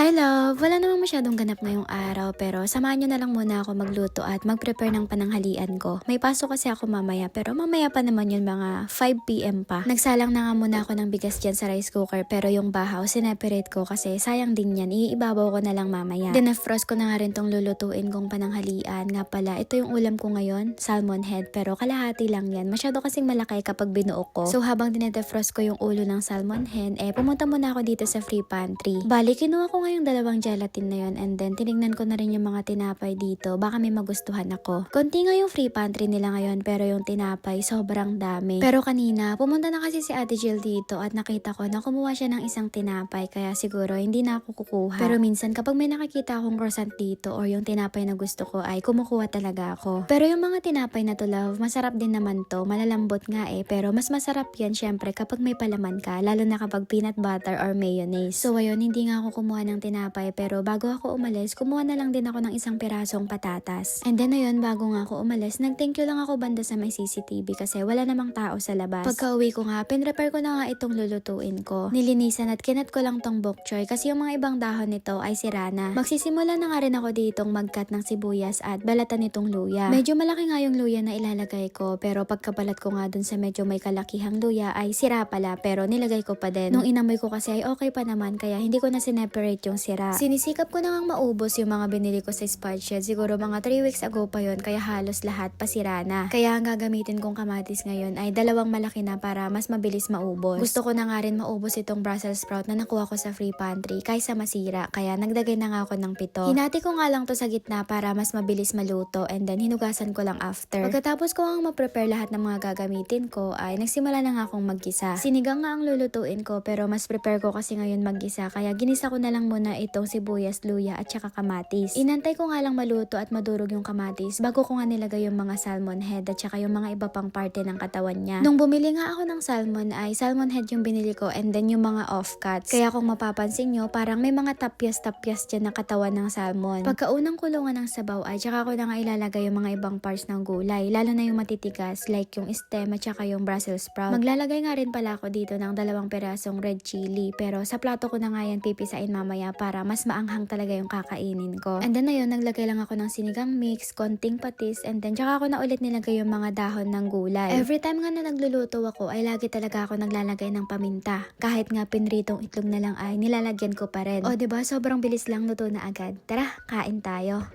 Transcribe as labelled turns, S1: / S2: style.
S1: Hi love! Wala namang masyadong ganap ngayong araw pero samahan nyo na lang muna ako magluto at mag-prepare ng pananghalian ko. May pasok kasi ako mamaya pero mamaya pa naman yun mga 5 p.m. pa. Nagsalang na nga muna ako ng bigas dyan sa rice cooker pero yung bahaw sineperate ko kasi sayang din yan. Iibabaw ko na lang mamaya. Dinefrost ko na nga rin tong lulutuin kong pananghalian. Nga pala, ito yung ulam ko ngayon, salmon head pero kalahati lang yan. Masyado kasing malaki kapag binuo ko. So habang dinedefrost ko yung ulo ng salmon head, pumunta muna ako dito sa free pantry. Bali, kinuha ko ngayong dalawang gelatin na yun and then tinignan ko na rin yung mga tinapay dito. Baka may magustuhan ako. Konti nga yung free pantry nila ngayon pero yung tinapay sobrang dami. Pero kanina, pumunta na kasi si Ate Jill dito at nakita ko na kumuha siya ng isang tinapay kaya siguro hindi na ako kukuha. Pero minsan kapag may nakikita akong croissant dito or yung tinapay na gusto ko ay kumukuha talaga ako. Pero yung mga tinapay na to love, masarap din naman to. Malalambot nga pero mas masarap yan syempre kapag may palaman ka lalo na kapag peanut butter or mayonnaise. So ayun, hindi nga ako kumuha ng tinapay pero bago ako umalis, kumuha na lang din ako ng isang pirasong patatas. And then ayun, bago nga ako umalis, nag-thank you lang ako banda sa may CCTV kasi wala namang tao sa labas. Pagka uwi ko nga, pinrepare ko na nga itong lulutuin ko. Nilinisan at kinat ko lang tong bok choy kasi yung mga ibang dahon nito ay sira na. Magsisimula na nga rin ako ditong mag-cut ng sibuyas at balatan nitong luya. Medyo malaki nga yung luya na ilalagay ko pero pagkabalat ko nga dun sa medyo may kalakihang luya ay sira pala pero nilagay ko pa din. Nung inamoy ko kasi ay okay pa naman kaya hindi ko na sineparate yung sira. Sinisikap ko na ngang maubos yung mga binili ko sa Spud Shed. Siguro mga 3 weeks ago pa yon kaya halos lahat pasira na. Kaya ang gagamitin kong kamatis ngayon ay dalawang malaki na para mas mabilis maubos. Gusto ko na nga rin maubos itong Brussels sprout na nakuha ko sa free pantry kaysa masira. Kaya nagdagay na nga ako ng 7. Hinati ko nga lang to sa gitna para mas mabilis maluto and then hinugasan ko lang after. Pagkatapos ko ang ma-prepare lahat ng mga gagamitin ko ay nagsimula na nga akong maggisa. Sinigang nga ang lulutuin ko pero mas prepare ko kasi ngayon maggisa kaya ginisa ko na lang muna itong sibuyas, luya at saka kamatis. Inantay ko nga lang maluto at madurog yung kamatis bago ko nga nilagay yung mga salmon head at saka yung mga iba pang parte ng katawan niya. Nung bumili nga ako ng salmon ay salmon head yung binili ko and then yung mga off-cuts. Kaya kung mapapansin nyo, parang may mga tapyas-tapyas dyan na katawan ng salmon. Pagkaunang kulungan ng sabaw ay saka ko na nga ilalagay yung mga ibang parts ng gulay, lalo na yung matitigas like yung stem at saka yung Brussels sprout. Maglalagay nga rin pala ako dito ng 2 pirasong red chili pero sa plato ko na nga yan pipisain mamaya para mas maanghang talaga yung kakainin ko. And then ayun, naglagay lang ako ng sinigang mix, konting patis, and then tsaka ako na ulit nilagay yung mga dahon ng gulay. Every time nga na nagluluto ako ay lagi talaga ako naglalagay ng paminta. Kahit nga pinritong itlog na lang ay nilalagyan ko pa rin. O diba, sobrang bilis lang, luto na agad. Tara, kain tayo.